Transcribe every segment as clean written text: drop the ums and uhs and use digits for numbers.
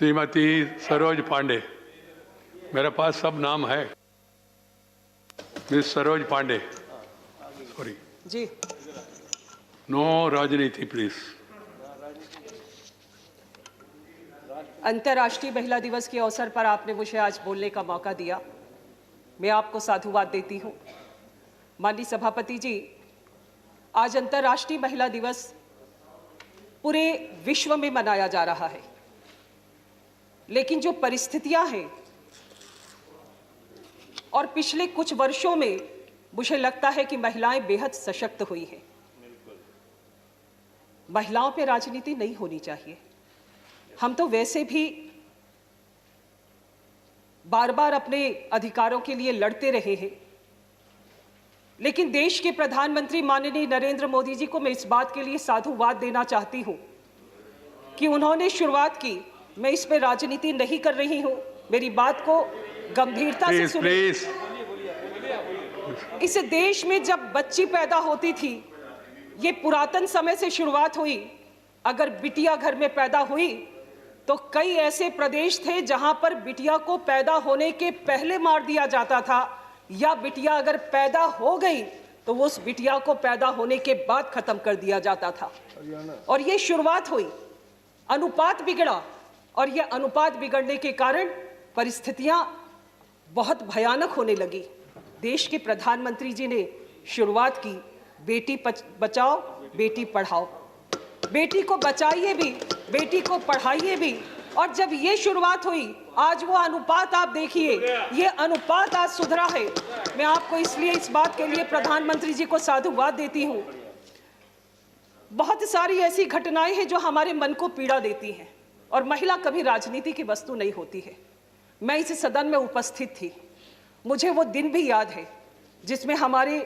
श्रीमती सरोज पांडे, मेरे पास सब नाम है। मिस सरोज पांडे, सॉरी जी। नो राजनीति प्लीज। अंतर्राष्ट्रीय महिला दिवस के अवसर पर आपने मुझे आज बोलने का मौका दिया, मैं आपको साधुवाद देती हूँ। माननीय सभापति जी, आज अंतर्राष्ट्रीय महिला दिवस पूरे विश्व में मनाया जा रहा है, लेकिन जो परिस्थितियां हैं और पिछले कुछ वर्षों में मुझे लगता है कि महिलाएं बेहद सशक्त हुई हैं। महिलाओं पे राजनीति नहीं होनी चाहिए। हम तो वैसे भी बार बार अपने अधिकारों के लिए लड़ते रहे हैं, लेकिन देश के प्रधानमंत्री माननीय नरेंद्र मोदी जी को मैं इस बात के लिए साधुवाद देना चाहती हूं कि उन्होंने शुरुआत की। मैं इस पे राजनीति नहीं कर रही हूं, मेरी बात को गंभीरता से सुनिए। इस देश में जब बच्ची पैदा होती थी, ये पुरातन समय से शुरुआत हुई। अगर बिटिया घर में पैदा हुई तो कई ऐसे प्रदेश थे जहां पर बिटिया को पैदा होने के पहले मार दिया जाता था, या बिटिया अगर पैदा हो गई तो उस बिटिया को पैदा होने के बाद खत्म कर दिया जाता था। और ये शुरुआत हुई, अनुपात बिगड़ा, और यह अनुपात बिगड़ने के कारण परिस्थितियां बहुत भयानक होने लगी। देश के प्रधानमंत्री जी ने शुरुआत की, बेटी बचाओ बेटी पढ़ाओ, बेटी को बचाइए भी बेटी को पढ़ाइए भी। और जब ये शुरुआत हुई, आज वो अनुपात आप देखिए, ये अनुपात आज सुधरा है। मैं आपको इसलिए इस बात के लिए प्रधानमंत्री जी को साधुवाद देती हूँ। बहुत सारी ऐसी घटनाएं हैं जो हमारे मन को पीड़ा देती हैं, और महिला कभी राजनीति की वस्तु नहीं होती है। मैं इस सदन में उपस्थित थी, मुझे वो दिन भी याद है जिसमें हमारे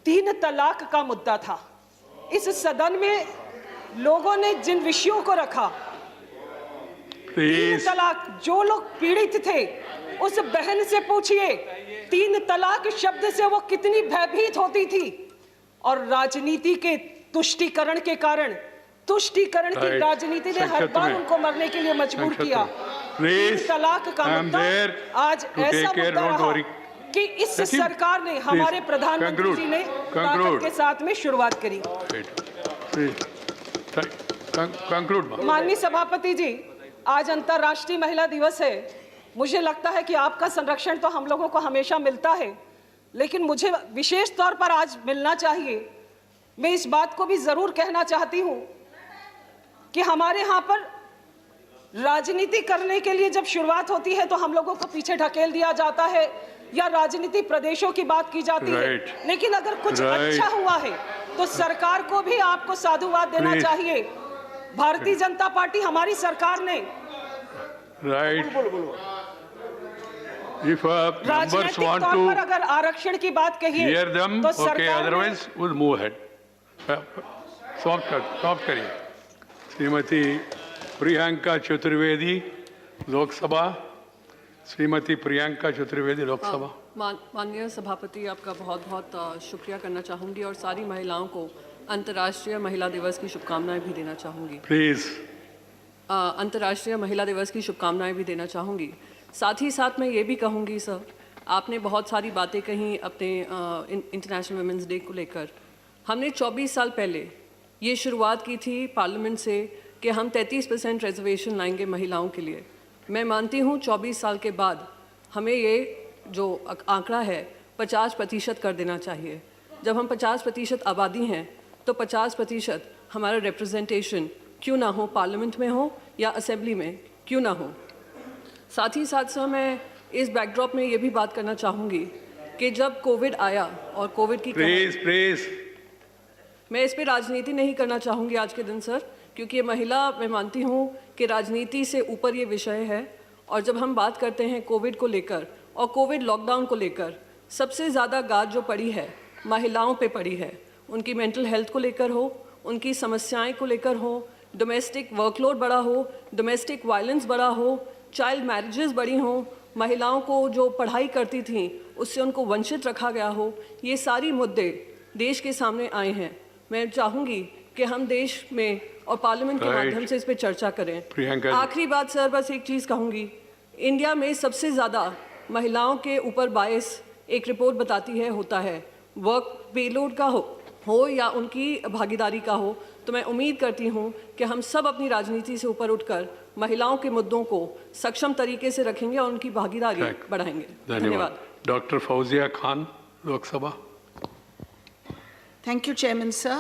3 तलाक का मुद्दा था। इस सदन में लोगों ने जिन विषयों को रखा, 3 तलाक, जो लोग पीड़ित थे उस बहन से पूछिए 3 तलाक शब्द से वो कितनी भयभीत होती थी। और राजनीति के तुष्टीकरण के कारण, तुष्टीकरण की राजनीति ने हर बार उनको मरने के लिए मजबूर किया। 3 तलाक का मुद्दा आज ऐसा मुद्दा रहा कि इस सरकार ने, हमारे प्रधानमंत्री जी ने ताकत के साथ में शुरुआत करी। माननीय सभापति जी, आज अंतर्राष्ट्रीय महिला दिवस है। मुझे लगता है कि आपका संरक्षण तो हम लोगों को हमेशा मिलता है, लेकिन मुझे विशेष तौर पर आज मिलना चाहिए। मैं इस बात को भी जरूर कहना चाहती हूं कि हमारे यहाँ पर राजनीति करने के लिए जब शुरुआत होती है तो हम लोगों को पीछे ढकेल दिया जाता है, या राजनीति प्रदेशों की बात की जाती है। लेकिन अगर कुछ अच्छा हुआ है तो सरकार को भी आपको साधुवाद देना चाहिए। भारतीय जनता पार्टी, हमारी सरकार ने राजनीतिक तौर पर अगर आरक्षण की बात कही तो सरकार समाप्त करिए। श्रीमती प्रियंका चतुर्वेदी, लोकसभा। श्रीमती प्रियंका चतुर्वेदी, लोकसभा। माननीय सभापति, आपका बहुत बहुत शुक्रिया करना चाहूँगी और सारी महिलाओं को अंतर्राष्ट्रीय महिला दिवस की शुभकामनाएं भी देना चाहूँगी। प्लीज। अंतर्राष्ट्रीय महिला दिवस की शुभकामनाएं भी देना चाहूँगी। साथ ही साथ मैं ये भी कहूँगी सर, आपने बहुत सारी बातें कहीं अपने इंटरनेशनल वुमेंस डे को लेकर। हमने 24 साल पहले ये शुरुआत की थी पार्लियामेंट से कि हम 33% रिजर्वेशन लाएंगे महिलाओं के लिए। मैं मानती हूँ 24 साल के बाद हमें ये जो आंकड़ा है 50% कर देना चाहिए। जब हम 50% आबादी हैं तो 50% हमारा रिप्रेजेंटेशन क्यों ना हो, पार्लियामेंट में हो या असेंबली में क्यों ना हो। साथ ही साथ सर, मैं इस बैकड्रॉप में ये भी बात करना चाहूँगी कि जब कोविड आया और कोविड की प्लीज मैं इस पे राजनीति नहीं करना चाहूँगी आज के दिन सर, क्योंकि ये महिला, मैं मानती हूँ कि राजनीति से ऊपर ये विषय है। और जब हम बात करते हैं कोविड को लेकर और कोविड लॉकडाउन को लेकर, सबसे ज़्यादा गाज जो पड़ी है महिलाओं पे पड़ी है। उनकी मेंटल हेल्थ को लेकर हो, उनकी समस्याएं को लेकर हो, डोमेस्टिक वर्कलोड बढ़ा हो, डोमेस्टिक वायलेंस बढ़ा हो, चाइल्ड मैरिजेस बढ़ी हों, महिलाओं को जो पढ़ाई करती थीं उससे उनको वंचित रखा गया हो, ये सारी मुद्दे देश के सामने आए हैं। मैं चाहूँगी कि हम देश में और पार्लियामेंट के Right. माध्यम से इस पे चर्चा करें। प्रियंका जी। आखिरी बात सर, बस एक चीज़ कहूँगी, इंडिया में सबसे ज़्यादा महिलाओं के ऊपर बायस एक रिपोर्ट बताती है होता है, वर्क पेलोड का हो या उनकी भागीदारी का हो। तो मैं उम्मीद करती हूँ कि हम सब अपनी राजनीति से ऊपर उठकर महिलाओं के मुद्दों को सक्षम तरीके से रखेंगे और उनकी भागीदारी Right. बढ़ाएंगे। धन्यवाद। Doctor Fauzia Khan, Lok Sabha. Thank you, Chairman, sir.